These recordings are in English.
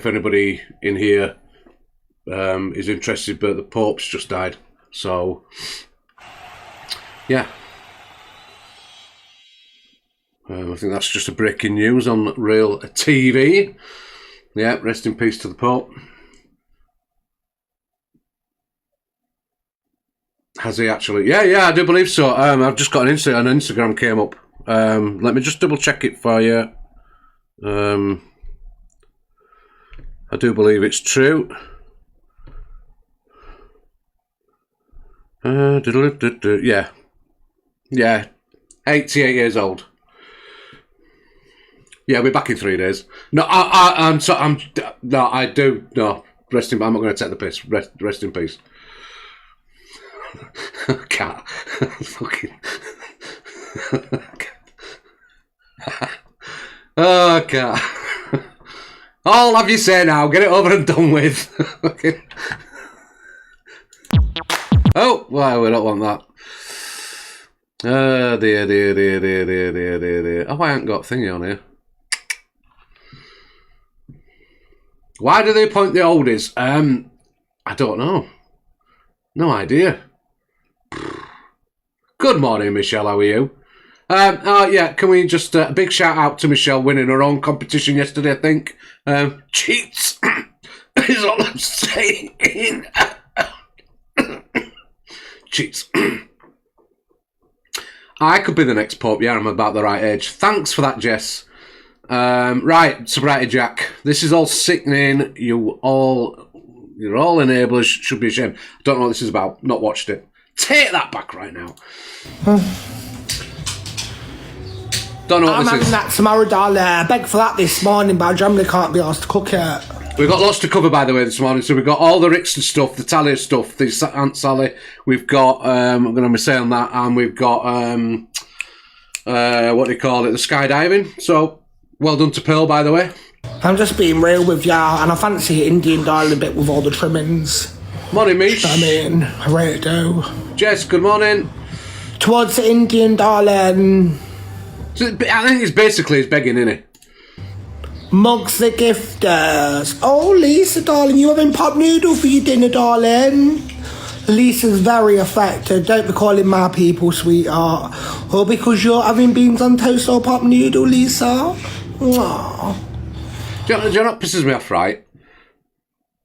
anybody in here is interested, but the Pope's just died. So, yeah. I think that's just a breaking news on Real TV. Yeah, rest in peace to the Pope. Has he actually? Yeah, I do believe so. I've just got an Instagram came up. Let me just double check it for you. I do believe it's true. Yeah, 88 years old. Yeah, we're back in 3 days. No, I'm rest in. I'm not going to take the piss. Rest in peace. Cat. Fucking. Oh, cat. All have you say now. Get it over and done with. Oh, well, we don't want that. Dear. Oh, I ain't got thingy on here. Why do they appoint the oldies? I don't know. No idea. Good morning, Michelle. How are you? Yeah, can we just a big shout out to Michelle winning her own competition yesterday, I think. Cheats is all I'm saying. Cheats. I could be the next Pope. Yeah, I'm about the right age. Thanks for that, Jess. Right, Sobriety Jack. This is all sickening. You're all enablers. Should be ashamed. I don't know what this is about. Not watched it. Take that back right now. Don't know what this is. I'm having that tomorrow, darling. I begged for that this morning, but I generally can't be asked to cook it. We've got lots to cover, by the way, this morning. So we've got all the Rickson stuff, the Talia stuff, the Aunt Sally. We've got, I'm going to be saying that, and we've got, what do you call it, the skydiving. So, well done to Pearl, by the way. I'm just being real with ya, and I fancy Indian darling a bit with all the trimmings. Morning, Mish. I mean, I really do. Jess, good morning. Towards the Indian darling. So, I think it's begging, isn't it? Mugs the gifters. Oh, Lisa, darling, you having pop noodle for your dinner, darling? Lisa's very affected. Don't be calling my people, sweetheart. Or because you're having beans on toast or pop noodle, Lisa. Aww. Do you know what pisses me off, right?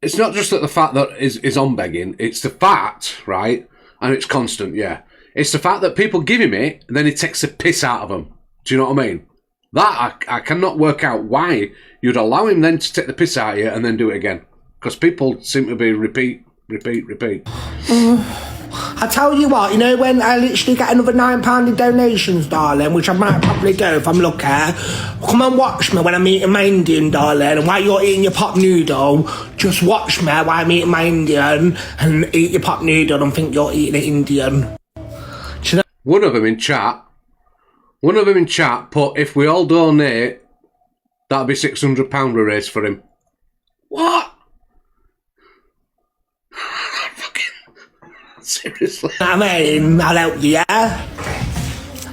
It's not just that the fact that is on begging. It's the fact, right? And it's constant, yeah. It's the fact that people give him it, and then he takes the piss out of them. Do you know what I mean? That, I cannot work out why you'd allow him then to take the piss out of you and then do it again. Because people seem to be repeat. I tell you what, you know when I literally get another £9 in donations, darling, which I might probably do if I'm lucky, come and watch me when I'm eating my Indian, darling, and while you're eating your pot noodle, just watch me while I'm eating my Indian and eat your pot noodle and think you're eating an Indian. You know? One of them in chat put, if we all donate, that'll be £600 we raise for him. What? Seriously? I mean, I'll help you, yeah?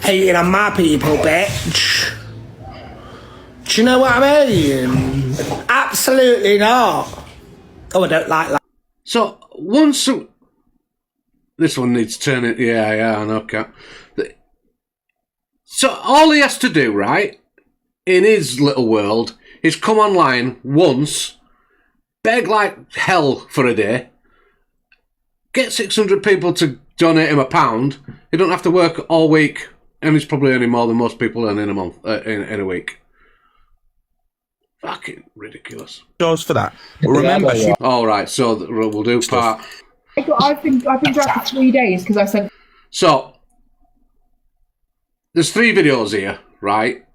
Hating on my people, bitch. Do you know what I mean? Absolutely not. Oh, I don't like that. So, once... This one needs turning... Yeah, I know, Cat. So, all he has to do, right, in his little world, is come online once, beg like hell for a day, get 600 people to donate him £1. He don't have to work all week, and he's probably earning more than most people earn in a month, in a week. Fucking ridiculous. Shows for that. Remember, all right. So we'll do part. I've been dragged for 3 days because I sent. So there's 3 videos here, right?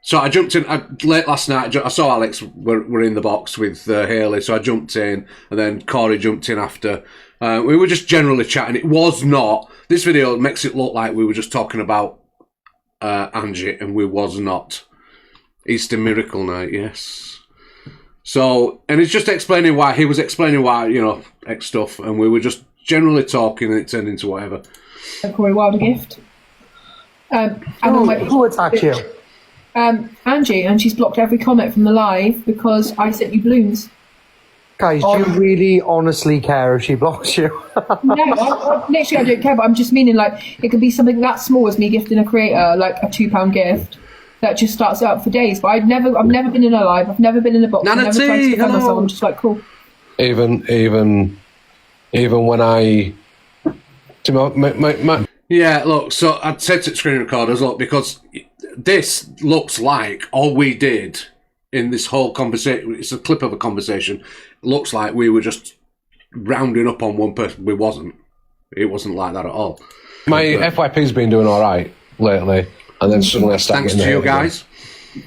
So I jumped in late last night. I saw Alex were in the box with Haley, so I jumped in, and then Corey jumped in after. We were just generally chatting. It was not. This video makes it look like we were just talking about Angie, and we was not. Easter Miracle Night, yes. So, and he's just explaining why. He was explaining why, X stuff, and we were just generally talking, and it turned into whatever. Corey Wilder gift. Who attacked you? Angie, and she's blocked every comment from the live because I sent you balloons. Guys, do you really honestly care if she blocks you? No, literally I don't care, but I'm just meaning like it could be something that small as me gifting a creator like a £2 gift that just starts out for days. But I've never been in a live, I've never been in a box, I've never tried to defend myself. I'm just like, cool. Even when I, Yeah, look, so I'd said to screen recorders, look, because this looks like all we did in this whole conversation, it's a clip of a conversation, looks like we were just rounding up on one person. We wasn't. It wasn't like that at all. my FYP's been doing all right lately, and then suddenly I start Thanks getting to you hate again. guys.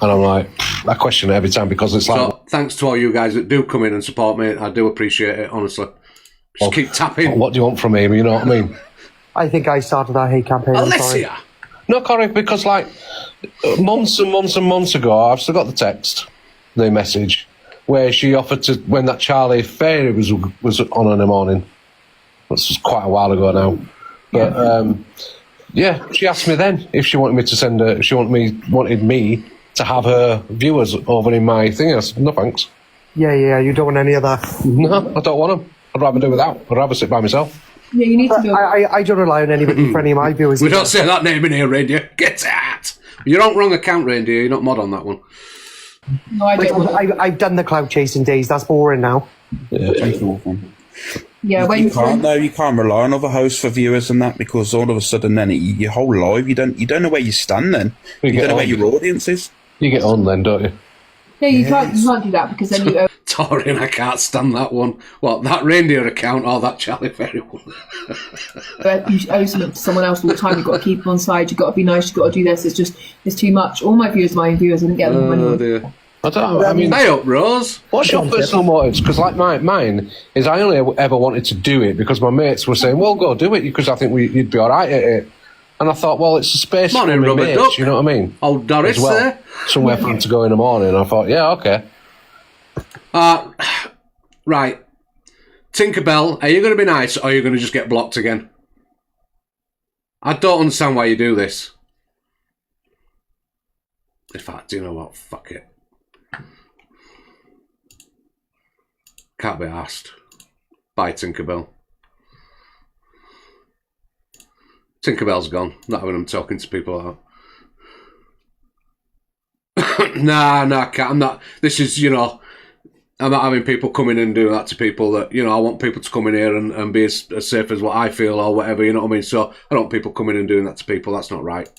And I'm like, I question it every time because it's like... So, thanks to all you guys that do come in and support me. I do appreciate it, honestly. Just keep tapping. What do you want from me? You know what I mean? I think I started that hate campaign. I'm sorry. Alessia! No, Corey, because like months and months and months ago, I've still got the text, the message, where she offered to, when that Charlie Fairy was on in the morning. This was quite a while ago now. But yeah, she asked me then if she wanted me to send her, if she wanted me to have her viewers over in my thing. I said, no thanks. Yeah, you don't want any of that. No, I don't want them. I'd rather do without. I'd rather sit by myself. Yeah, you need to do it. I don't rely on anybody for any of my viewers. We either. don't say that name in here, Reindeer. Get out! You're on wrong account, Reindeer. You're not mod on that one. No, I don't. I've done the cloud chasing days. That's boring now. Yeah, when You can't though. You can't rely on other hosts for viewers and that, because all of a sudden, then your whole live, you don't know where you stand. Then you don't know where your audience is. You get on then, don't you? no, you can't do that because then you. Taurian, I can't stand that one. What, that Reindeer account or that Charlie Fairy one? You owe something to someone else all the time. You've got to keep them on side. You've got to be nice. You've got to do this. It's too much. All my viewers, I didn't get them. Oh, anyway. dear. I don't know. I mean, Hey up, Rose. what's your personal motives? Because like mine is, I only ever wanted to do it because my mates were saying, "Well, go do it," because I think you'd be all right at it. And I thought, well, it's a space Morning, for my rubber mates, duck. you know what I mean? Old Doris As well, there. somewhere for them to go in the morning. And I thought, yeah, okay. Right. Tinkerbell, are you going to be nice or are you going to just get blocked again? I don't understand why you do this. In fact, you know what? Fuck it. Can't be asked. Bye, Tinkerbell. Tinkerbell's gone. Not having them talking to people like that. Nah, I can't. I'm not. This is, I'm not having people come in and do that to people that, I want people to come in here and be as safe as what I feel or whatever, you know what I mean? So I don't want people coming in and doing that to people. That's not right.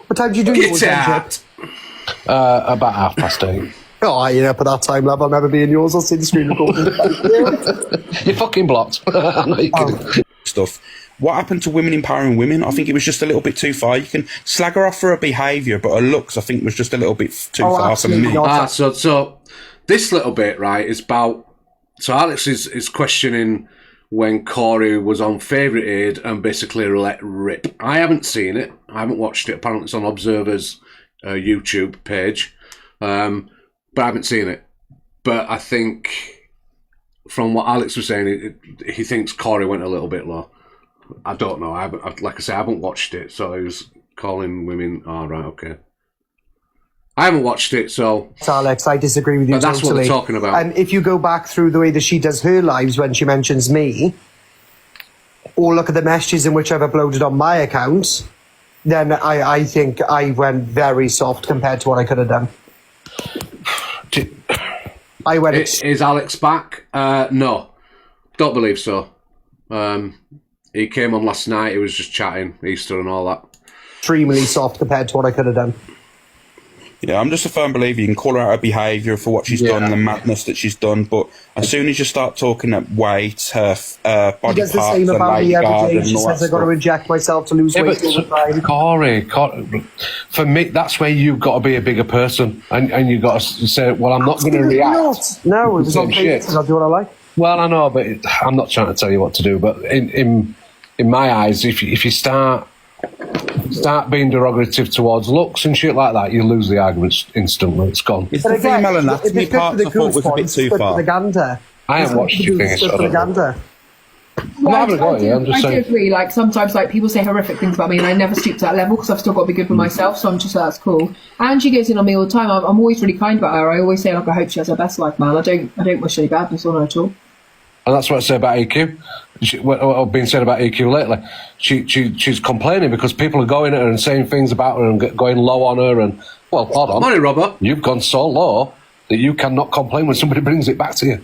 What time do you do yours, Get then, out! Chip? About 8:30. Oh, yeah, but that time, love, I'll never be in yours. I'll see the screen recording. You're fucking blocked. I'm not kidding. Stuff. What happened to women empowering women? I think it was just a little bit too far. You can slag her off for her behaviour, but her looks, I think, was just a little bit too far for me. So this little bit, right, is about... So Alex is questioning when Corey was on Favourite Aid and basically let rip. I haven't seen it. I haven't watched it. Apparently it's on Observer's YouTube page. But I haven't seen it. But I think, from what Alex was saying, he thinks Corey went a little bit low. I don't know. Like I say, I haven't watched it. So he was calling women... Oh, right, okay. I haven't watched it, so... Alex, I disagree with you But that's totally. what they're talking about. And if you go back through the way that she does her lives when she mentions me, or look at the messages in which I've uploaded on my account, then I think I went very soft compared to what I could have done. I went... Is Alex back? No. Don't believe so. He came on last night, he was just chatting, Easter and all that. extremely soft compared to what I could have done. Yeah, I'm just a firm believer you can call her out her behaviour for what she's done and the madness that she's done, but as soon as you start talking at weight, her body He does the parts, same her about leg me every guard day. and She all that says I've got to stuff. inject myself to lose weight all the time. Corey, for me, that's where you've got to be a bigger person, and you've got to say, well, I'm not going to react. No, it was Same on shit. page. I'll do what I like. Well, I know, but I'm not trying to tell you what to do. But in my eyes, if you start being derogative towards looks and shit like that, you lose the argument instantly. It's gone. It's the female anatomy if it's good part for the I thought was a bit goose too points, far. Good for the gander. I haven't watched your thing, Good so I for the don't know. gander. I'm not having a go at you, I'm just I do saying. agree. Like sometimes, like people say horrific things about me, and I never stoop to that level because I've still got to be good for myself. So I'm just like, that's cool. And she goes in on me all the time. I'm always really kind about her. I always say like, I hope she has her best life, man. I don't wish any badness on her at all. And that's what I say about EQ. What I've been saying about EQ lately. She's complaining because people are going at her and saying things about her and going low on her. And well, hold on, Morning, Robert. you've gone so low that you cannot complain when somebody brings it back to you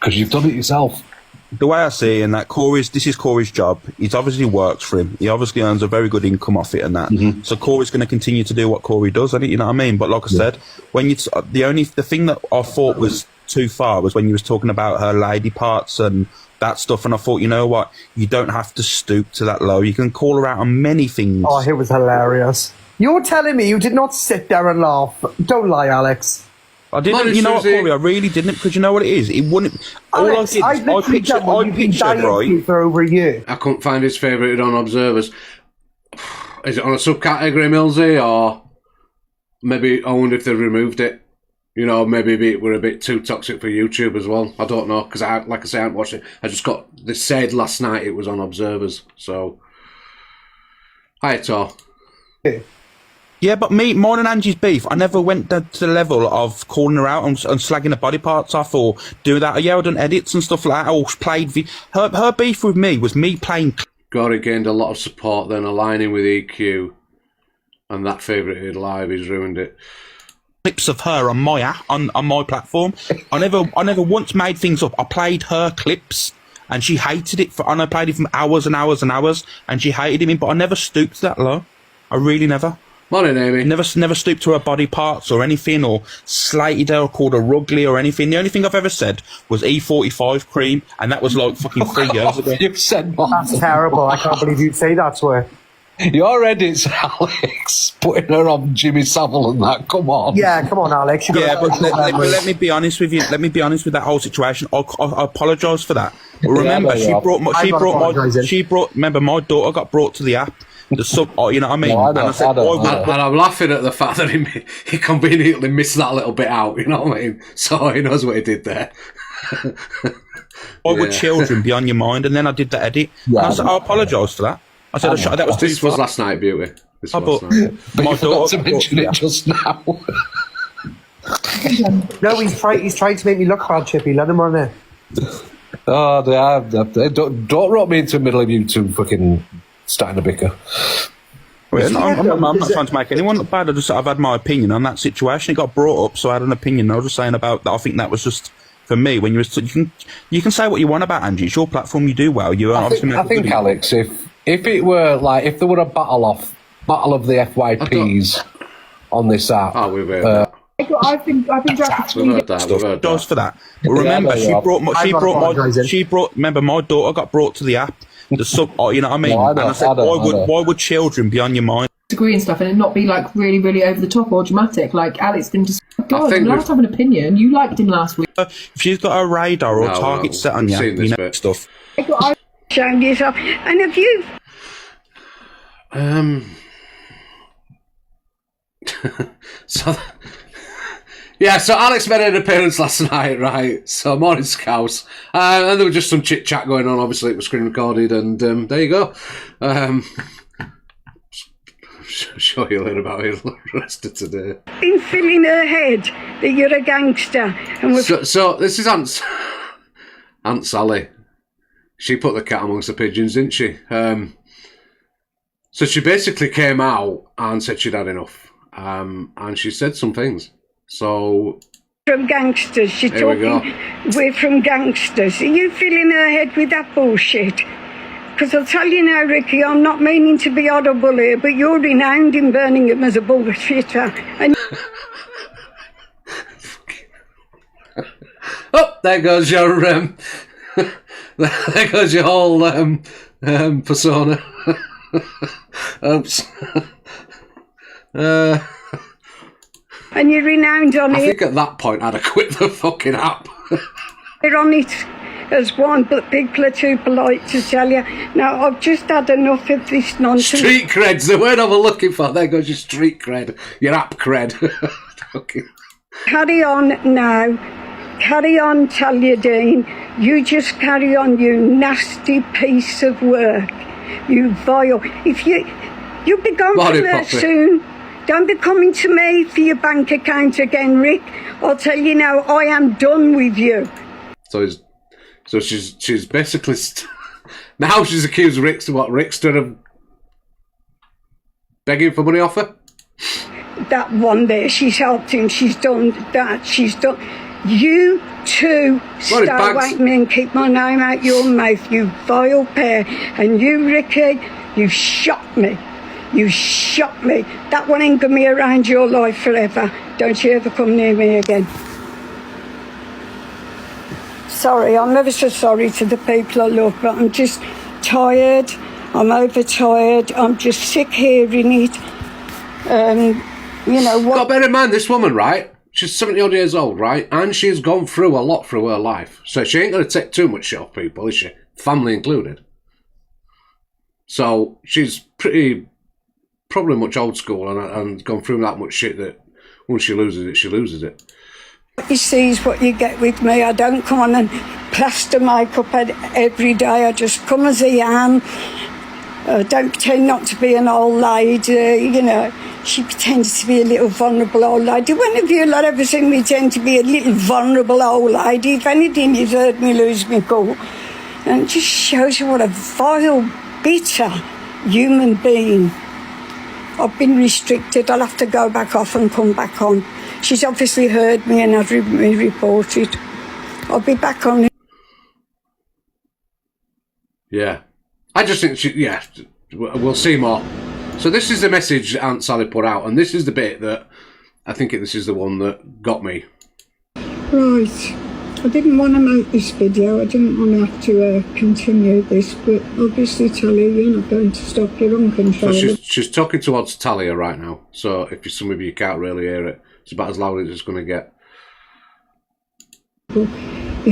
because you've done it yourself. The way I see it, and that this is Corey's job. It obviously works for him. He obviously earns a very good income off it and that. Mm-hmm. So Corey's going to continue to do what Corey does. You know what I mean? But like I said, when the thing that I thought was too far was when you was talking about her lady parts and that stuff. And I thought, you know what? You don't have to stoop to that low. You can call her out on many things. Oh, it was hilarious. You're telling me you did not sit there and laugh. Don't lie, Alex. I didn't, Morning, you know what, Susie. Corey? I really didn't, because you know what it is? It wouldn't. Alex, all I I've did was literally done what you've been dying to do for over a year. I couldn't find his favourite on Observers. Is it on a subcategory, Millsy, or maybe I wonder if they removed it? You know, maybe we're a bit too toxic for YouTube as well. I don't know, because like I say, I haven't watched it. I just got this said last night it was on Observers. So, hi, Tor. Yeah, but mine and Angie's beef, I never went to the level of calling her out and slagging her body parts off or do that. Yeah, I done edits and stuff like that, or played... Her beef with me was me playing... Gory gained a lot of support, then aligning with EQ, and that favourited live, he's ruined it. clips of her on my on my platform. I never once made things up. I played her clips and she hated it and I played it for hours and hours and hours and she hated it, but I never stooped that low. I really never. Morning, Amy. Never stooped to her body parts or anything, or slated her or called her ugly or anything. The only thing I've ever said was E45 cream, and that was like fucking 3 years ago. You've said more. That's terrible. I can't believe you'd say that to her. Your edits, Alex, putting her on Jimmy Savile and that. Come on. Yeah, come on, Alex. Yeah, but let me be honest with you. Let me be honest with that whole situation. I apologise for that. But remember, remember, my daughter got brought to the app. The sub, you know what I mean? No, I don't, and I'm laughing at the fact that he conveniently missed that little bit out. You know what I mean? So he knows what he did there. Why would children be on your mind? And then I did the edit. Yeah, And I said, I apologise for that. I said, that was This was last night, Beauty. This was last night. But my you forgot daughter to mention it just now. No, he's trying to make me look bad, Chippy. Let him run it. Oh, don't rope me into the middle of you two fucking starting to bicker. I'm not trying to make anyone look bad. I've had my opinion on that situation. It got brought up, so I had an opinion. I was just saying about that. I think that was just for me. When you can say what you want about Angie. It's your platform. You do well. You I think Alex, if it were like if there were a battle of the FYPs on this app. Oh, we've heard that. I've been dragged for We've 3 heard that. We've heard Does that. for that. But remember, remember, my daughter got brought to the app. The sub, you know what I mean? No, I and I said, why would children be on your mind? Agree and stuff, and it not be like really, really over the top or dramatic. Like Alex didn't just. God, I'm allowed to have an opinion. You liked him last week. If she's got a radar or target set on you, you know stuff. Showing yourself. And have you? So. Yeah, so Alex made an appearance last night, right? So morning scouse, and there was just some chit chat going on. Obviously, it was screen recorded, and there you go. Show you a little about it the rest of today. Been filling her head that you're a gangster, and So this is Aunt Sally. She put the cat amongst the pigeons, didn't she? So she basically came out and said she'd had enough, and she said some things. So from gangsters, she's talking. We're from gangsters. Are you filling her head with that bullshit? Because I'll tell you now, Ricky, I'm not meaning to be horrible here, but you're renowned in Birmingham as a bullshitter. And oh, there goes your there goes your whole persona. Oops. and you're renowned on I it. think at that point I'd have quit the fucking app. You're on it as one, but people are too polite to tell you. Now, I've just had enough of this nonsense. Street cred's the word I was looking for. There goes your street cred. Your app cred. Okay. Carry on now. carry on, Talia Dean. You just carry on, you nasty piece of work. You vile. If you'll be gone from there soon. Don't be coming to me for your bank account again, Rick. I'll tell you now, I am done with you. So she's basically now she's accused Rickster of begging for money off her. That one there, she's helped him. She's done that. She's done. You two stay away from me and keep my name out your mouth, you vile pair. And you, Ricky, you shot me. You shot me. That one ain't gonna be around your life forever. Don't you ever come near me again. Sorry, I'm ever so sorry to the people I love, but I'm just tired. I'm overtired. I'm just sick hearing it. You know what? Got to bear in mind, this woman, right? She's 70 odd years old, right? And she's gone through a lot through her life. So she ain't going to take too much shit off people, is she? Family included. So she's probably much old school and gone through that much shit that once she loses it, she loses it. You see is what you get with me. I don't come on and plaster makeup every day. I just come as I am. Don't pretend not to be an old lady, you know. She pretends to be a little vulnerable old lady. When have you lot ever seen me tend to be a little vulnerable old lady? If anything, you've heard me lose my cool. And it just shows you what a vile, bitter human being. I've been restricted. I'll have to go back off and come back on. She's obviously heard me and had me reported. I'll be back on. Yeah. I just think we'll see more. So this is the message Aunt Sally put out, and this is the bit that I think this is the one that got me. Right. I didn't want to make this video. I didn't want to have to continue this, but obviously, Talia, you're not going to stop your own control. So she's talking towards Talia right now. So if some of you can't really hear it, it's about as loud as it's going to get. You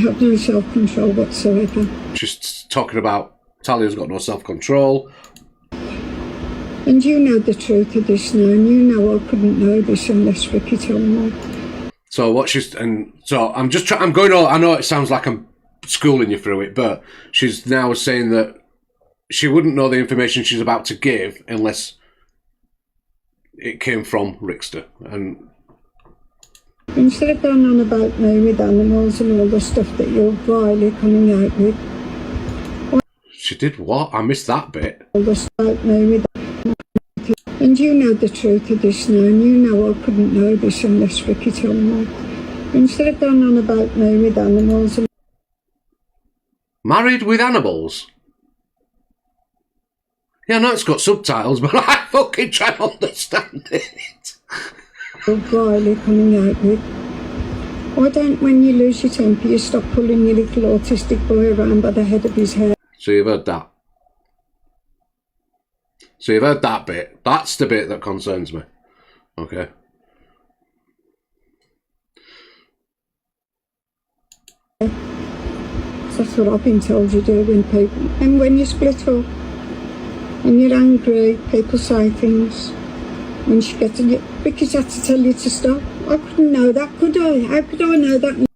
have no self-control whatsoever. She's talking about Talia's got no self-control. And you know the truth of this now, and you know I couldn't know this unless Ricky told me. So I'm going on. I know it sounds like I'm schooling you through it, but she's now saying that she wouldn't know the information she's about to give unless it came from Rickster. And instead of going on about me with animals and all the stuff that you're vilely coming out with. She did what? I missed that bit. All the stuff about me with. And you know the truth of this now, and you know I couldn't know this unless Ricky told me. Instead of going on about me with animals and... Married with animals? Yeah, I know it's got subtitles, but I fucking try to understand it. Vilely coming out with. Why don't, when you lose your temper, you stop pulling your little autistic boy around by the head of his hair? So you've heard that. So you've heard that bit. That's the bit that concerns me. Okay. That's what I've been told you do when people... And when you split up, and you're angry, people say things. When she gets in, Ricky's had to tell you to stop. I couldn't know that, could I? How could I know that?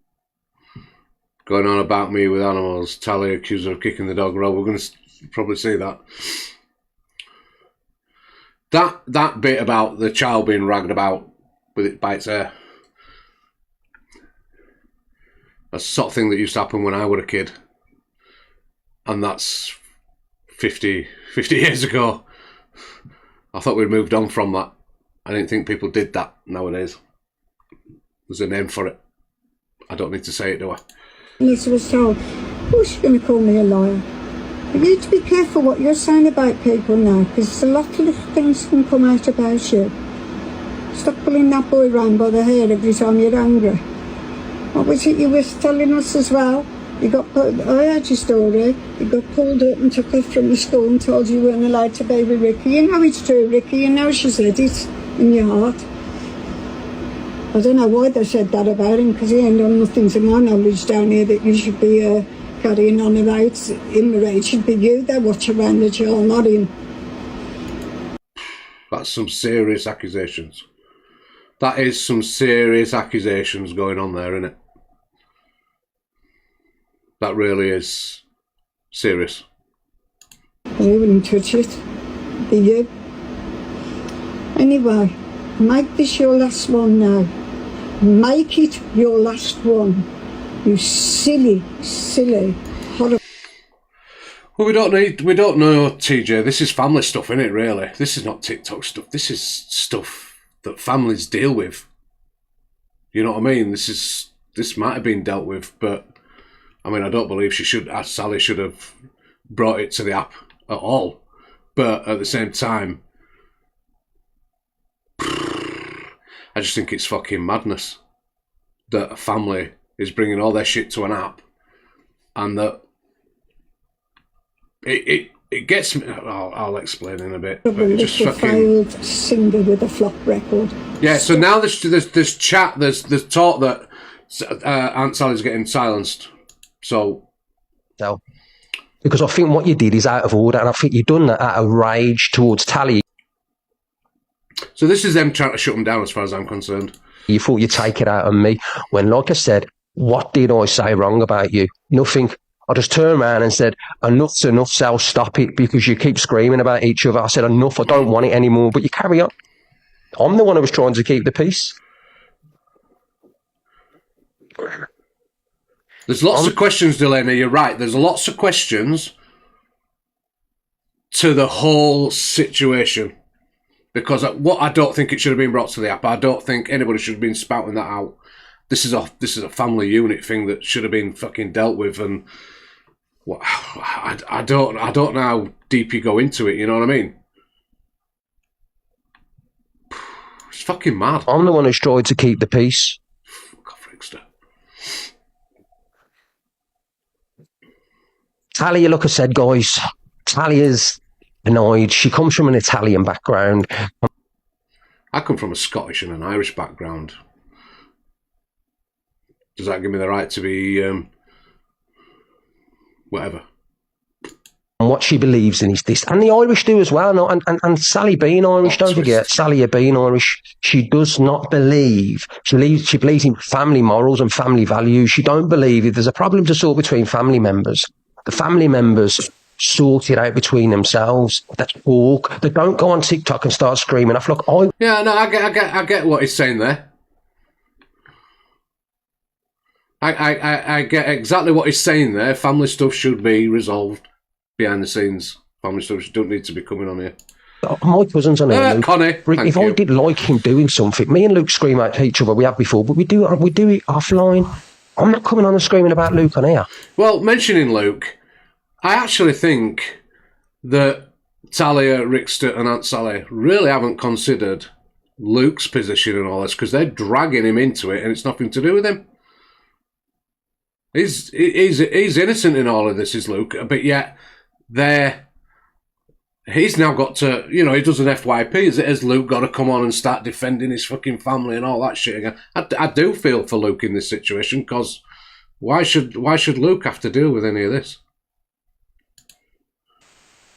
Going on about me with animals. Talia accused her of kicking the dog. Well, we're going to probably see that. That bit about the child being ragged about with it by its hair. That's the sort of thing that used to happen when I was a kid. And that's 50 years ago. I thought we'd moved on from that. I didn't think people did that nowadays. There's a name for it. I don't need to say it, do I? Lisa was told, oh, she's going to call me a liar. But you need to be careful what you're saying about people now, because a lot of things can come out about you. Stop pulling that boy round by the hair every time you're angry. What was it you were telling us as well? I heard your story. You got pulled up and took off from the school and told you weren't allowed to be with Ricky. You know it's true, Ricky. You know she said it in your heart. I don't know why they said that about him, because he ain't done nothing to my knowledge down here that you should be carrying on about him. It should be you that watch around the child, not him. That's some serious accusations. That is some serious accusations going on there, isn't it? That really is serious. I wouldn't touch it. Be you. Anyway, make this your last one now. Make it your last one. You silly, horrible. Well, we don't know, TJ. This is family stuff, isn't it, really? This is not TikTok stuff. This is stuff that families deal with. You know what I mean? This might have been dealt with, but I mean, I don't believe Sally should have brought it to the app at all. But at the same time, I just think it's fucking madness that a family is bringing all their shit to an app, and that it gets me. I'll explain in a bit. But it just fucking failed singer with a flop record. Yeah. So now there's chat. There's talk that Aunt Sally's getting silenced. So. Because I think what you did is out of order, and I think you've done that out of rage towards Tally. So this is them trying to shut them down, as far as I'm concerned. You thought you'd take it out on me, when, like I said, what did I say wrong about you? Nothing. I just turned around and said, enough's enough, Sal, stop it, because you keep screaming about each other. I said, enough, I don't want it anymore, but you carry on. I'm the one who was trying to keep the peace. There's lots of questions, Delaney. You're right. There's lots of questions to the whole situation, because I don't think it should have been brought to the app. I don't think anybody should have been spouting that out. This is a family unit thing that should have been fucking dealt with, and I don't know how deep you go into it. You know what I mean? It's fucking mad. I'm the one who's tried to keep the peace. Talia, look, I said, guys, Talia's annoyed. She comes from an Italian background. I come from a Scottish and an Irish background. Does that give me the right to be whatever? And what she believes in is this. And the Irish do as well. And Sally being Irish, don't forget, Sally being Irish, she does not believe, she believes in family morals and family values. She don't believe if there's a problem to sort between family members, the family members sort it out between themselves. That's talk. They don't go on TikTok and start screaming off. Look, yeah, no, I get what he's saying there. I get exactly what he's saying there. Family stuff should be resolved behind the scenes. Family stuff don't need to be coming on here. My cousin's on here, Luke. Connie, if I did like him doing something, me and Luke scream at each other. We have before, but we do it offline. I'm not coming on and screaming about Luke on here. Well, mentioning Luke, I actually think that Talia, Rickster and Aunt Sally really haven't considered Luke's position and all this, because they're dragging him into it and it's nothing to do with him. He's innocent in all of this, is Luke, but yet he's now got to, he does an FYP. Has Luke got to come on and start defending his fucking family and all that shit again? I do feel for Luke in this situation, because why should Luke have to deal with any of this?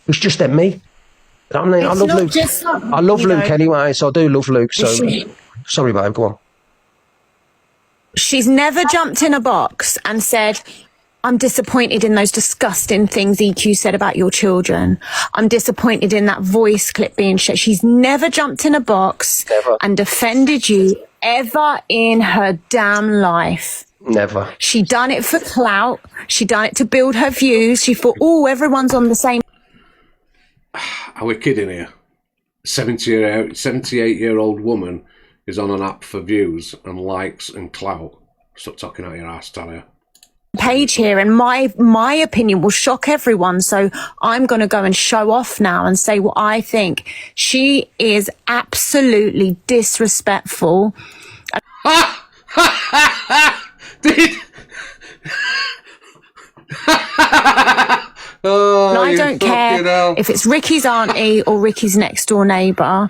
It's just at me. I mean, I love Luke. I love Luke anyway, so I do love Luke. So sorry, babe, go on. She's never jumped in a box and said, I'm disappointed in those disgusting things EQ said about your children. I'm disappointed in that voice clip being shared. She's never jumped in a box and defended you ever in her damn life. Never. She done it for clout. She done it to build her views. She thought, everyone's on the same. Are we kidding here? 78-year-old woman is on an app for views and likes and clout. Stop talking out your ass, Talia. Page here, and my opinion will shock everyone, so I'm going to go and show off now and say what I think. She is absolutely disrespectful. Did and I don't care if it's Ricky's auntie or Ricky's next door neighbour.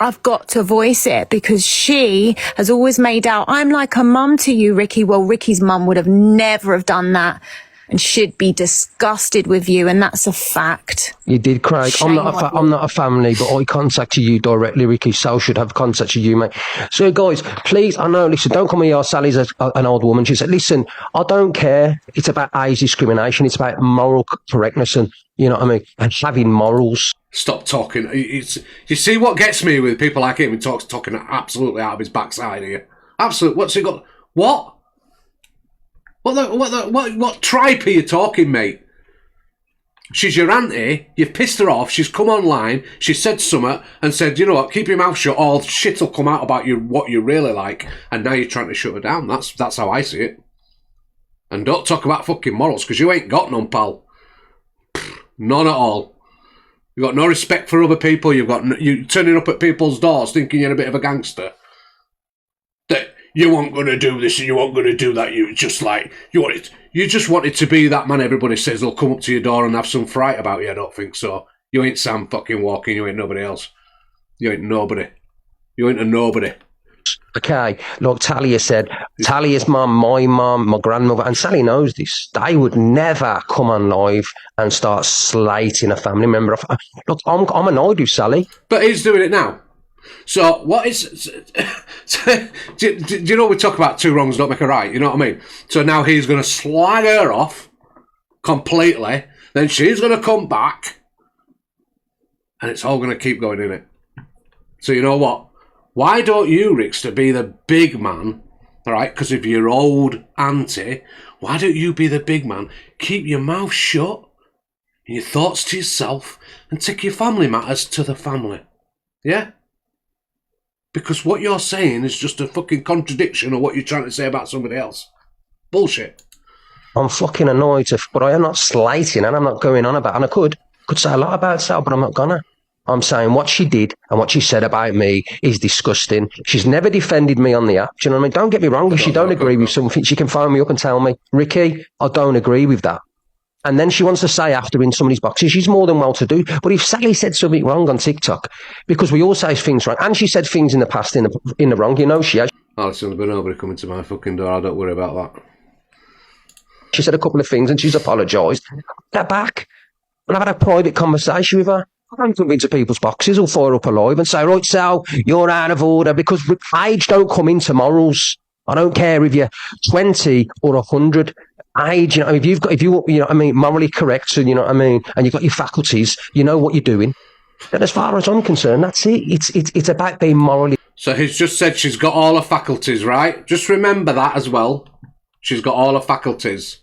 I've got to voice it, because she has always made out, I'm like a mum to you, Ricky. Well, Ricky's mum would have never have done that. and should be disgusted with you, and that's a fact. You did, Craig. Shame on I'm not a family, but I contacted you directly. Ricky Sal should have contacted you, mate. So, guys, please, I know, listen, don't come here. Sally's an old woman. She said, listen, I don't care. It's about age discrimination. It's about moral correctness and, you know what I mean, and having morals. Stop talking. You see what gets me with people like him? He talking absolutely out of his backside here. Absolutely. What's he got? What? What tripe are you talking, mate? She's your auntie, you've pissed her off, she's come online, she said something and said, you know what, keep your mouth shut, all shit will come out about you, what you really like, and now you're trying to shut her down. That's how I see it. And don't talk about fucking morals, because you ain't got none, pal. None at all. You've got no respect for other people, you're turning up at people's doors thinking you're a bit of a gangster. That you weren't going to do this and you weren't going to do that. You just like, you just wanted to be that man everybody says they'll come up to your door and have some fright about you. I don't think so. You ain't Sam fucking Walking, you ain't nobody else. You ain't nobody. You ain't a nobody. Okay, look, Talia said, Talia's mum, my grandmother, and Sally knows this, they would never come on live and start slating a family member. Look, I'm annoyed with Sally. But he's doing it now. So, what is... do you know we talk about two wrongs don't make a right? You know what I mean? So now he's going to slag her off completely. Then she's going to come back. And it's all going to keep going, innit? So you know what? Why don't you, Rickster, be the big man, all right? Because of your old auntie, why don't you be the big man? Keep your mouth shut and your thoughts to yourself and take your family matters to the family. Yeah? Because what you're saying is just a fucking contradiction of what you're trying to say about somebody else. Bullshit. I'm fucking annoyed, but I am not slating and I'm not going on about, and I could say a lot about Sal, but I'm not gonna. I'm saying what she did and what she said about me is disgusting. She's never defended me on the app. Do you know what I mean? Don't get me wrong. If she don't agree with something, she can phone me up and tell me, Ricky, I don't agree with that. And then she wants to say after in somebody's boxes, she's more than well to do. But if Sally said something wrong on TikTok, because we all say things wrong, and she said things in the past in the wrong, you know she has. Alison, there's been nobody coming to my fucking door. I don't worry about that. She said a couple of things and she's apologised. Get back. And I've had a private conversation with her. I don't come into people's boxes or fire up alive and say, right, Sal, you're out of order, because age don't come into morals. I don't care if you're 20 or 100. Age, you know, if you know what I mean, morally correct, and you know what I mean, and you've got your faculties, you know what you're doing. And as far as I'm concerned, that's it. It's about being morally. So he's just said she's got all her faculties, right? Just remember that as well. She's got all her faculties.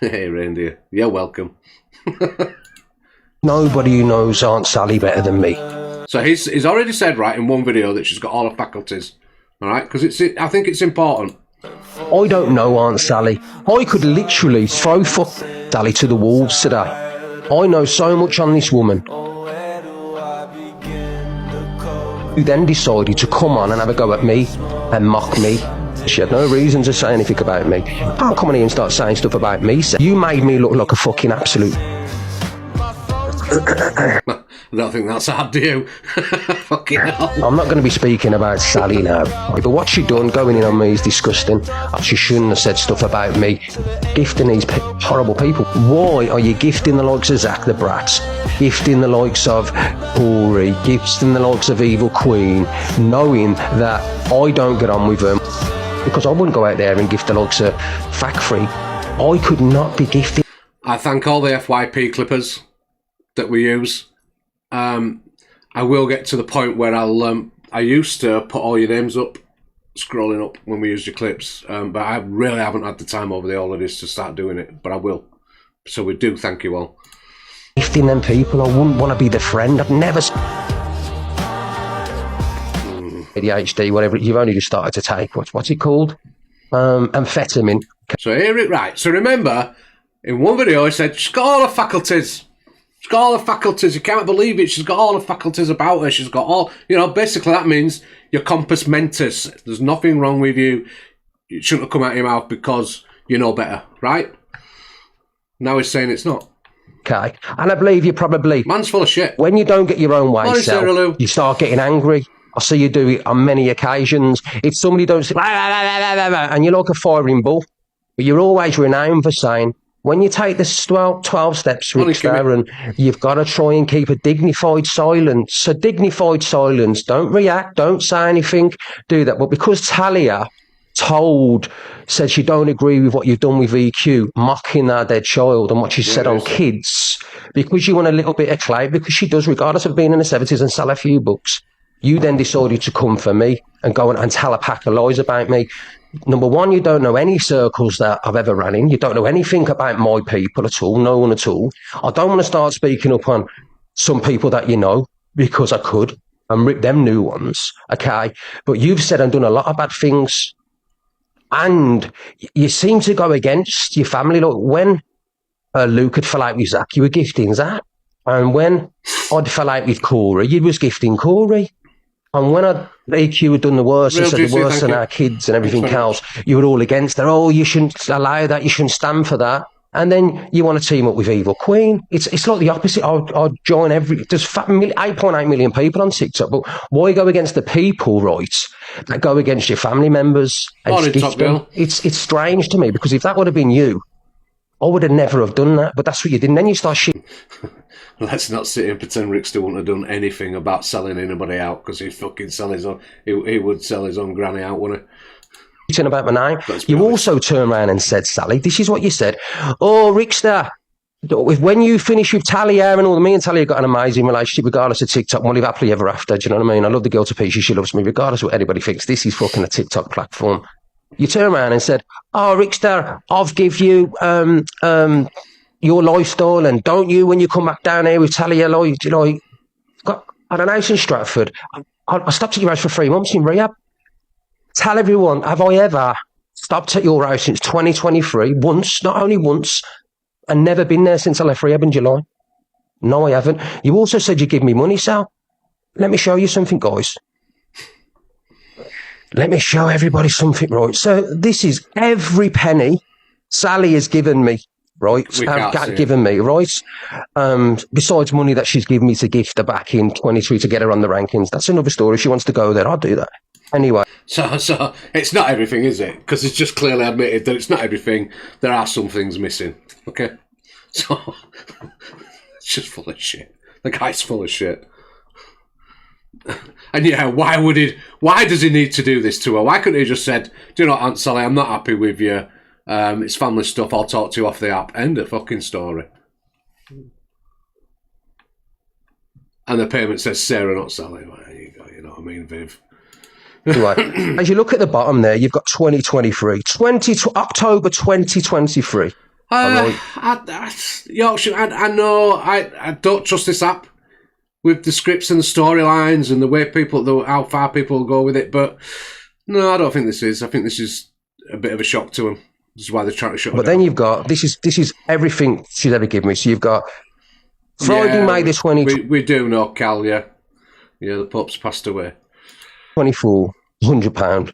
Hey, reindeer, you're welcome. Nobody who knows Aunt Sally better than me. So he's already said, right, in one video that she's got all her faculties, all right? Because I think it's important. I don't know Aunt Sally. I could literally throw Sally to the wolves today. I know so much on this woman. Who then decided to come on and have a go at me and mock me. She had no reason to say anything about me. Can't come on here and start saying stuff about me. You made me look like a fucking absolute... I don't think that's hard to you. Fucking hell. I'm not going to be speaking about Sally now, but what she done going in on me is disgusting. She shouldn't have said stuff about me. Gifting these horrible people. Why are you gifting the likes of Zach the Brat, gifting the likes of Ori, gifting the likes of Evil Queen, knowing that I don't get on with them? Because I wouldn't go out there and gift the likes of Fact Free. I could not be gifting. I thank all the FYP clippers that we use. I will get to the point where I used to put all your names up, scrolling up when we used your clips, but I really haven't had the time over the holidays to start doing it, but I will. So we do thank you all. Gifting them people, I wouldn't want to be the friend. I've never... ADHD, whatever, you've only just started to take, what's it called? Amphetamine. So hear it right. So remember, in one video I said, she's got all her faculties. She's got all her faculties. You can't believe it. She's got all her faculties about her. She's got all... You know, basically that means you're compos mentis. There's nothing wrong with you. It shouldn't have come out of your mouth because you know better, right? Now he's saying it's not. Okay. And I believe you probably... Man's full of shit. When you don't get your own way, Morning, Sal, you start getting angry. I see you do it on many occasions. If somebody don't say... And you're like a firing bull. But you're always renowned for saying, when you take the 12 steps, Rickster, and you've got to try and keep a dignified silence. A dignified silence. Don't react. Don't say anything. Do that. But because Talia said she don't agree with what you've done with EQ, mocking our dead child and what she said on kids, because you want a little bit of clout, because she does, regardless of being in the 70s and sell a few books, you then decided to come for me and go and tell a pack of lies about me. Number one, you don't know any circles that I've ever ran in. You don't know anything about my people at all, no one at all. I don't want to start speaking up on some people that you know, because I could, and rip them new ones, okay? But you've said and done a lot of bad things, and you seem to go against your family. Like when Luke had fell out with Zach, you were gifting Zach. And when I'd fell out with Corey, you was gifting Corey. And when AQ had done the worst and said the worst on our kids and everything else, you were all against it. Oh, you shouldn't allow that. You shouldn't stand for that. And then you want to team up with Evil Queen. It's like the opposite. I'd join there's 8.8 million people on TikTok, but why go against the people, right, that go against your family members and gift them? It's strange to me, because if that would have been you, I would have never have done that. But that's what you did. And then you start shit. Let's not sit here and pretend Rick still wouldn't have done anything about selling anybody out, because he'd fucking sell his own. He would sell his own granny out, wouldn't he? About my name. You also turned around and said, Sally, this is what you said. Oh, Rickster, when you finish with Talia and all, me and Talia got an amazing relationship, regardless of TikTok, and we'll live happily ever after. Do you know what I mean? I love the girl to pieces. She loves me, regardless of what anybody thinks. This is fucking a TikTok platform. You turn around and said, oh, Rickster, I've give you your lifestyle, and don't you, when you come back down here with Talia, like, you know, got at an house in Stratford. I stopped at your house for 3 months in rehab. Tell everyone, have I ever stopped at your house since 2023? Once, not only once, and never been there since I left rehab in July. No, I haven't. You also said you'd give me money, Sal. Let me show you something, guys. Let me show everybody something, right? So this is every penny Sally has given me, right? Given me, right? Besides money that she's given me to gift her back in 23 to get her on the rankings. That's another story. If she wants to go there, I'll do that. Anyway. So it's not everything, is it? Because it's just clearly admitted that it's not everything. There are some things missing. Okay? So it's just full of shit. The guy's full of shit. And yeah, why does he need to do this to her? Why couldn't he just said, do you know what, Aunt Sally, I'm not happy with you. It's family stuff, I'll talk to you off the app. End of fucking story. And the payment says Sarah, not Sally. Well, there you go, you know what I mean, Viv. Right. As you look at the bottom there, you've got 2023. October 2023. Yorkshire, I know I don't trust this app with the scripts and the storylines and the way how far people go with it, but no, I don't think this is. I think this is a bit of a shock to them. This is why they're trying to shut it down. But then you've got, this is everything she's ever given me. So you've got Friday, May the 20th. We do know, Cal, yeah. Yeah, the Pope's passed away. 24, £100.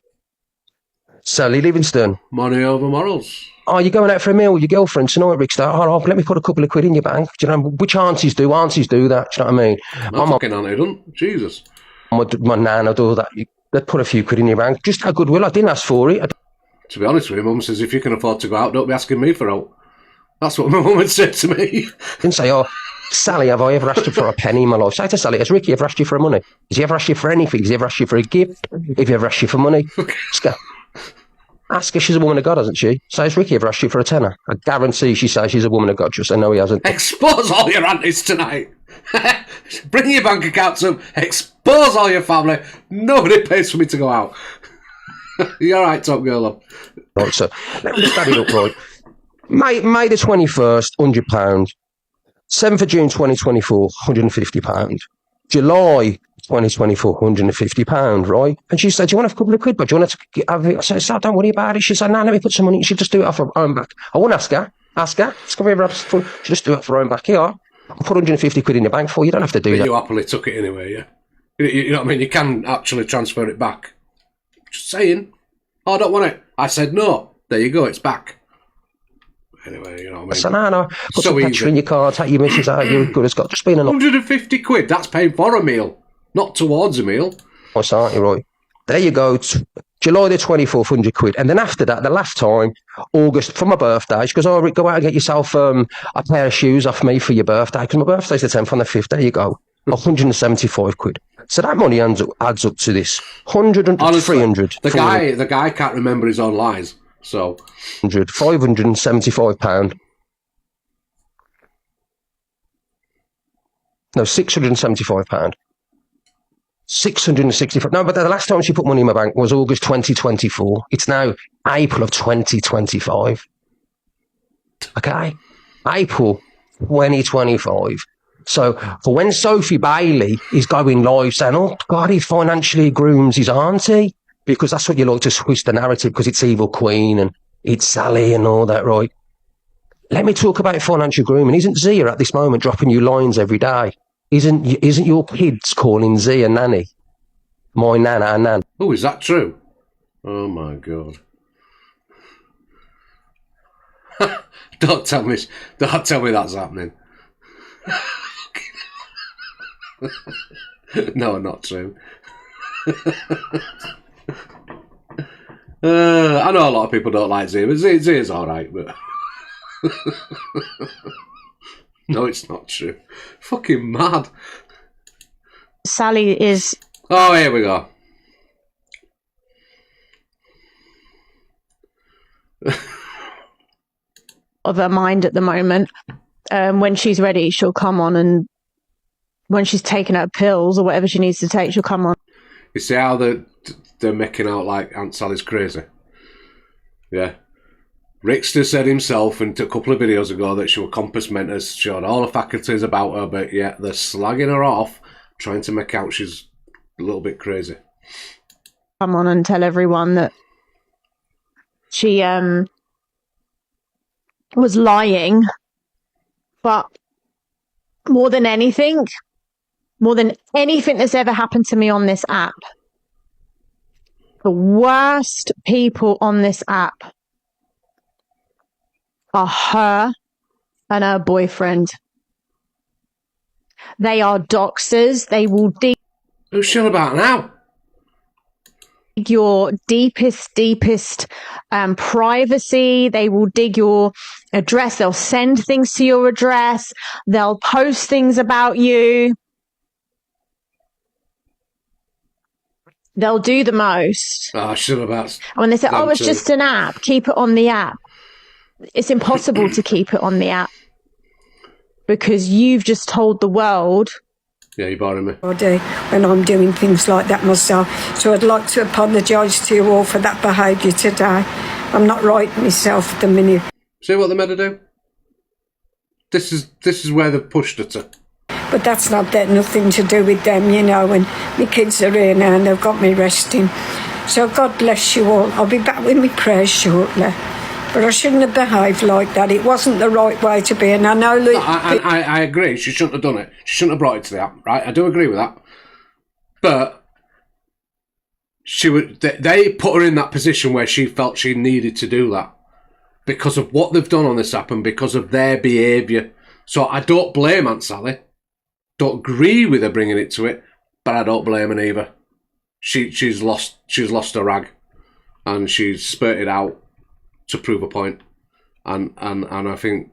Sally Livingston. Money over morals. Oh, you're going out for a meal with your girlfriend tonight, Rick Star? Oh, let me put a couple of quid in your bank. Do you know, which aunties do? Aunties do that. Do you know what I mean? My fucking auntie doesn't. Jesus. My nana do that. They'd put a few quid in your bank. Just a goodwill. I didn't ask for it. To be honest with you, Mum says, if you can afford to go out, don't be asking me for out. That's what my mum would say to me. Didn't say, oh, Sally, have I ever asked you for a penny in my life? Say to Sally, has Ricky ever asked you for money? Has he ever asked you for anything? Has he ever asked you for a gift? Have he ever asked you for money? Ask her, she's a woman of God, hasn't she? Say, has Ricky ever asked you for a tenner? I guarantee she says she's a woman of God, just I know he hasn't. Expose all your aunties tonight. Bring your bank accounts up. Expose all your family. Nobody pays for me to go out. You're all right, top girl, love. Right, so let me just add it up, right. May the 21st, £100. 7th of June 2024, £150. July 2024, £150, right? And she said, do you want a couple of quid, but do you want to have it? I said, don't worry about it. She said, no, let me put some money. She'll just do it off her own back. I won't ask her. She's she'll just do it off her own back. Here, I'll put 150 quid in your bank for you. You don't have to do that. You happily took it anyway, yeah? You know what I mean? You can actually transfer it back. Just saying. Oh, I don't want it. I said, no. There you go, it's back. Anyway, you know what I mean? I said, no. Put some petrol in your car, take your missus out, you're good as got. Just been enough. 150 quid, that's paying for a meal, not towards a meal. That's aren't you, right? There you go. July the 24th, 100 quid. And then after that, the last time, August, for my birthday, she goes, oh, Rick, go out and get yourself a pair of shoes off me for your birthday. Because my birthday's the 10th on the 5th. There you go. 175 quid. So that money adds up to this. 100 and Honestly, 300. The guy can't remember his own lies. So 575 pound. No, 675 pound. 665. No, but the last time she put money in my bank was August 2024. It's now April of 2025. Okay? April 2025. So for when Sophie Bailey is going live saying, oh, God, he financially grooms his auntie, because that's what you like to twist the narrative, because it's Evil Queen and it's Sally and all that, right? Let me talk about financial grooming. Isn't Zia at this moment dropping you lines every day? Isn't your kids calling Zia nanny? My nana and nan. Oh, is that true? Oh my God. Don't tell me that's happening. No, not true. I know a lot of people don't like Zia, but Zia's alright, but no, it's not true. Fucking mad. Sally is... Oh, here we go. of her mind at the moment. When she's ready, she'll come on, and when she's taken her pills or whatever she needs to take, she'll come on. You see how they're making out like Aunt Sally's crazy? Yeah. Rickster said himself in a couple of videos ago that she was compass mentis, showed all the faculties about her, but yet they're slagging her off, trying to make out she's a little bit crazy. Come on and tell everyone that she was lying, but more than anything that's ever happened to me on this app, the worst people on this app are her and her boyfriend. They are doxers. They will dig Who's she on about now? your deepest privacy. They will dig your address. They'll send things to your address. They'll post things about you. They'll do the most. Oh, shit about. And when they say, them oh, it's too. just an app, keep it on the app. It's impossible to keep it on the app because you've just told the world. Yeah, you're boring me. I do when I'm doing things like that myself. So I'd like to apologise to you all for that behaviour today. I'm not right myself at the minute. See what they made her do? This is where they've pushed her to. But that's nothing to do with them, you know, and my kids are here now and they've got me resting. So God bless you all. I'll be back with my prayers shortly. But I shouldn't have behaved like that. It wasn't the right way to be, and I know... No, I agree. She shouldn't have done it. She shouldn't have brought it to the app, right? I do agree with that. But they put her in that position where she felt she needed to do that because of what they've done on this app and because of their behaviour. So I don't blame Aunt Sally. Don't agree with her bringing it to it, but I don't blame her either. She's lost her rag, and she's spurted out to prove a point. And I think,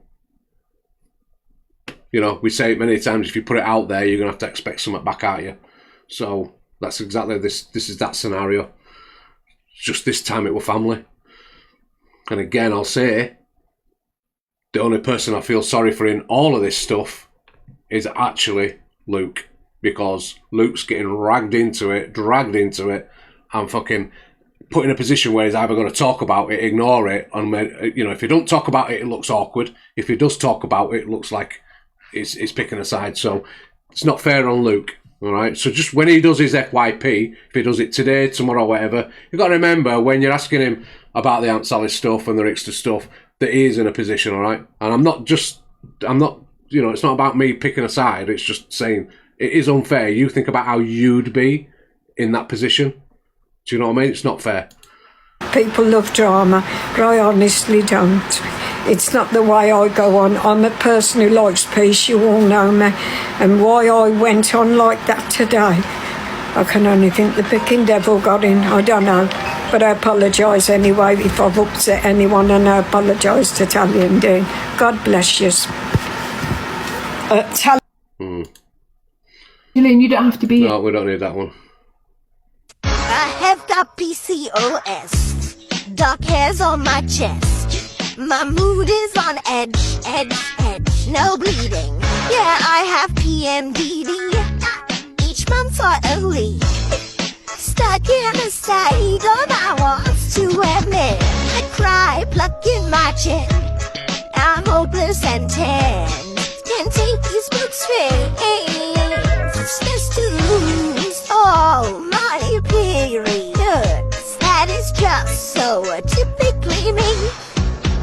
you know, we say it many times, if you put it out there, you're gonna have to expect something back at you. So that's exactly this is that scenario. Just this time it was family. And again, I'll say the only person I feel sorry for in all of this stuff is actually Luke, because Luke's getting dragged into it, and fucking put in a position where he's either going to talk about it, ignore it, and, you know, if he don't talk about it, it looks awkward. If he does talk about it, it looks like it's picking a side. So it's not fair on Luke, all right? So just when he does his FYP, if he does it today, tomorrow, whatever, you've got to remember when you're asking him about the Aunt Sally stuff and the Rickster stuff, that he is in a position, all right? And I'm not, you know, it's not about me picking a side. It's just saying it is unfair. You think about how you'd be in that position. Do you know what I mean? It's not fair. People love drama, but I honestly don't. It's not the way I go on. I'm a person who likes peace, you all know me. And why I went on like that today, I can only think the picking devil got in. I don't know. But I apologise anyway if I've upset anyone, and I apologise to Tally and Dean. God bless you. Elaine, you don't have to be. No, we don't need that one. I have got PCOS, dark hairs on my chest. My mood is on edge, no bleeding. Yeah, I have PMDD, each month for a week. Stuck in a cycle, I want to admit. I cry, pluck in my chin. I'm hopeless and tense. Can't take these books straight. Just to lose all my periods. That is just so typically me.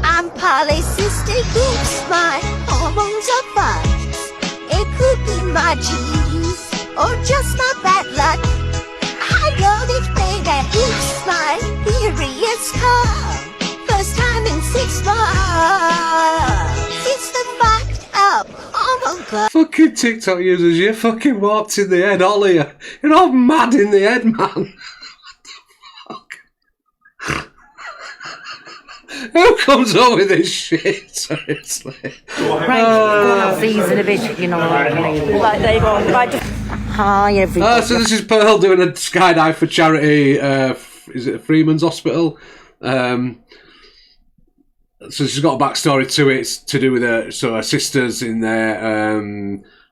I'm polycystic, oops, my hormones are fuzz. It could be my genes or just my bad luck. I don't explain that, oops, my periods come. First time in 6 months. It's the fucked up hormone club. Fucking TikTok users, you're fucking warped in the head, all of you. You're all mad in the head, man. Who comes up with this shit? Seriously. Right, go on off these in a bit, you know what I mean. Like they go, right. Hi, everybody. So this is Pearl doing a skydive for charity. Is it Freeman's Hospital? So she's got a backstory to it. It's to do with her sisters in there.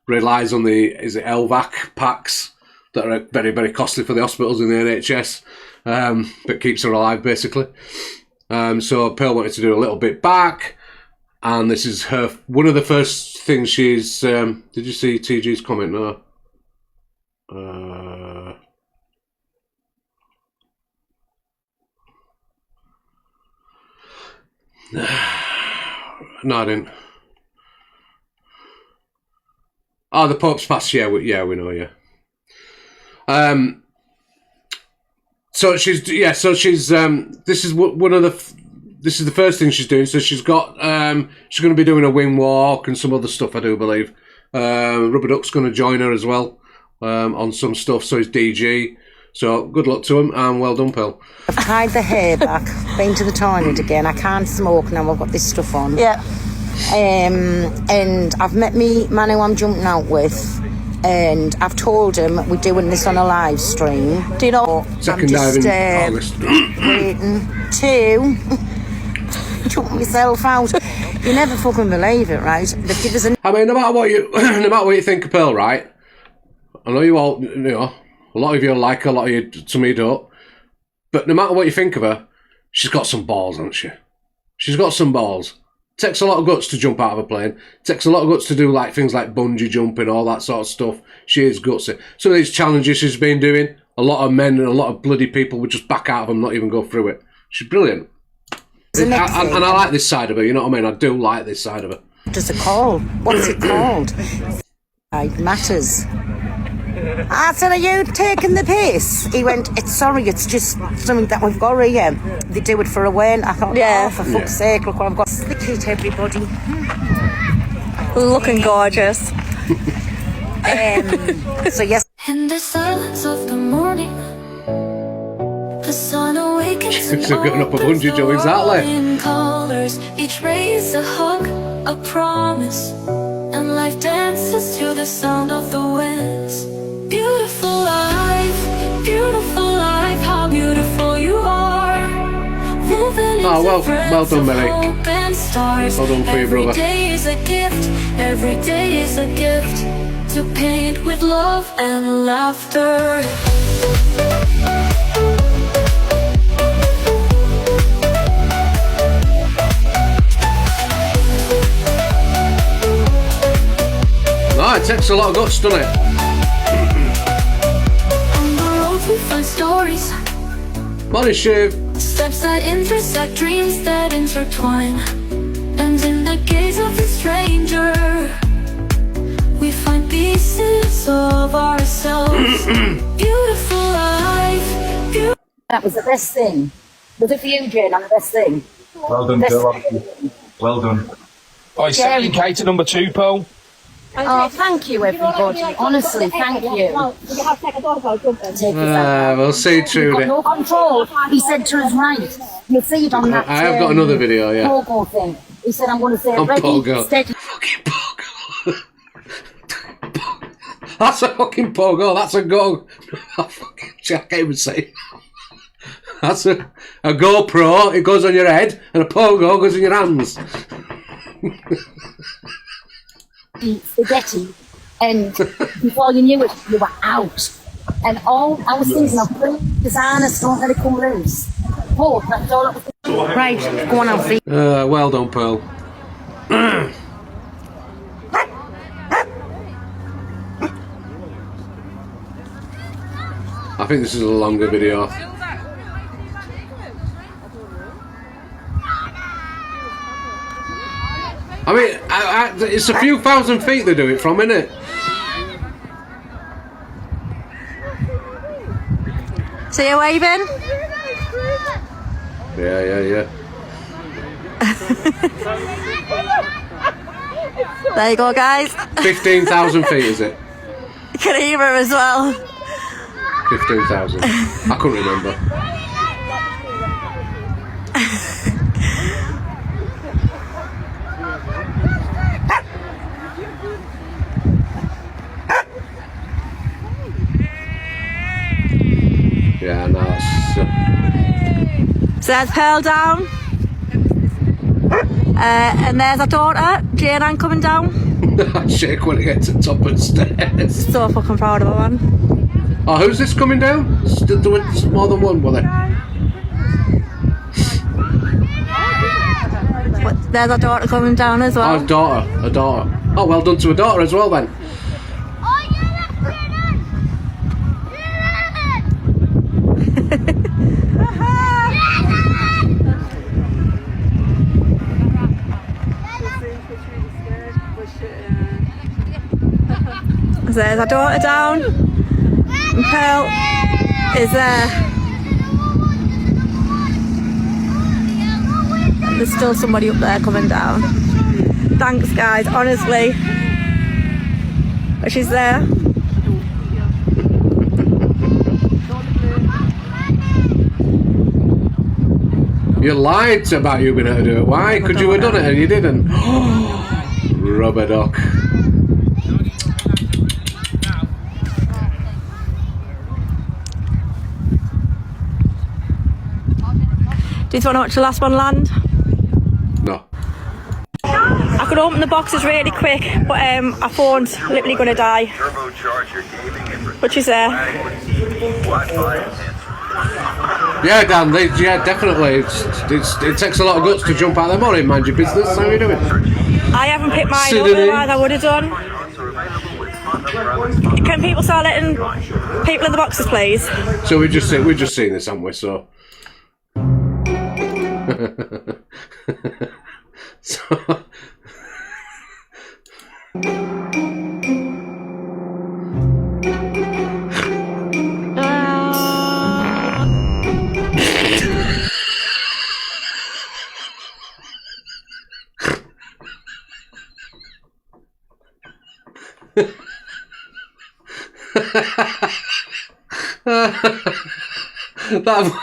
Relies on the LVAC packs that are very, very costly for the hospitals in the NHS, but keeps her alive basically. So Pearl wanted to do a little bit back, and this is one of the first things she's. Did you see TG's comment? No. No, I didn't. Oh, the Pope's passed. Yeah, we know. Yeah. So she's. This is one of the. This is the first thing she's doing. So she's got. She's going to be doing a wing walk and some other stuff, I do believe. Rubber Duck's going to join her as well on some stuff. So is DG. So good luck to him and well done, Pearl. I've tied the hair back, been to the toilet again. I can't smoke now. I've got this stuff on. Yeah. And I've met me man who I'm jumping out with. And I've told him we're doing this on a live stream. Do you know? Second I'm just August. waiting to jump myself out. You never fucking believe it, right? They've given us I mean, no matter what you think of Pearl, right? I know you all, a lot of you like her, a lot of you, some of you don't. But no matter what you think of her, she's got some balls, hasn't she? She's got some balls. Takes a lot of guts to jump out of a plane. Takes a lot of guts to do things like bungee jumping, all that sort of stuff. She is gutsy. Some of these challenges she's been doing, a lot of men and a lot of bloody people would just back out of them, not even go through it. She's brilliant. And I like this side of her, you know what I mean? I do like this side of her. What is it called? What's it called? It matters. I said, are you taking the piss? He went, it's just something that we've got here. They do it for a win. I thought, for fuck's sake, look what I've got. Look at everybody. Looking gorgeous. So yes. In the silence of the morning, the sun awakens. She's getting up a bungee jump, exactly. In colors, each ray is a hug, a promise, and life dances to the sound of the winds. Beautiful life, how beautiful you are. Well done, Millie. Well done for you, brother. Every day is a gift to paint with love and laughter. No, it takes a lot of guts, doesn't it? We find stories, Body shave. steps that intersect, dreams that intertwine. And in the gaze of the stranger, we find pieces of ourselves. Beautiful life. That was the best thing. Was it for you, Jane? I'm the best thing. Well done, Pearl. Well done. I second Kate to number 2, Pearl. Oh, thank you, everybody. Honestly, thank you. We'll see, Trudy. No control. He said to his right. You'll see it on that. I have got another video, yeah. Pogo thing. He said, I'm going to say On ready, Pogo. steady. Fucking Pogo. That's a fucking Pogo. That's a go. I can't even say. That's a GoPro. It goes on your head, and a Pogo goes in your hands. Spaghetti, and before you knew it, you were out. And all I was thinking of, designers don't let it come loose. Oh, that's all I was thinking. Right, go on, Alfie. Well done, Pearl. I think this is a longer video. I mean, it's a few thousand feet they do it from, isn't it? See you waving? Yeah. There you go, guys. 15,000 feet, is it? You can hear her as well. 15,000. I couldn't remember. Yeah, no, So there's Pearl down. And there's our daughter, Jane Ann, coming down. I shake when I get to the top of the stairs. So fucking proud of her, man. Oh, who's this coming down? Still doing more than one, were they? There's our daughter coming down as well. Oh, a daughter. Oh, well done to a daughter as well then. So there's our daughter down. And Pearl is there. There's still somebody up there coming down. Thanks, guys, honestly. But she's there. You lied about you being able to do it. Why? Could you have done it and you didn't? Rubber duck. Do you want to watch the last one land? No. I could open the boxes really quick, but our phone's literally going to die. But she's there. Yeah, Dan, definitely. It takes a lot of guts to jump out of the morning, mind your business. How are you doing? I haven't picked mine up, otherwise I would have done. Can people start letting people in the boxes, please? So we've just seen this, haven't we? So. So.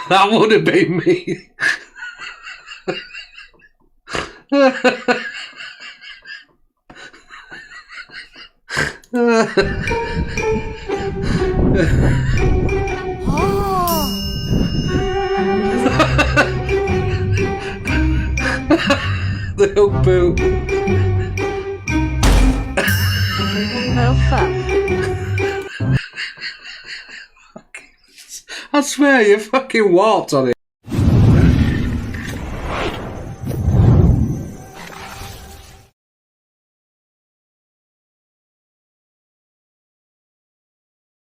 that would have been me. The hook boot. I swear you fucking warped on it.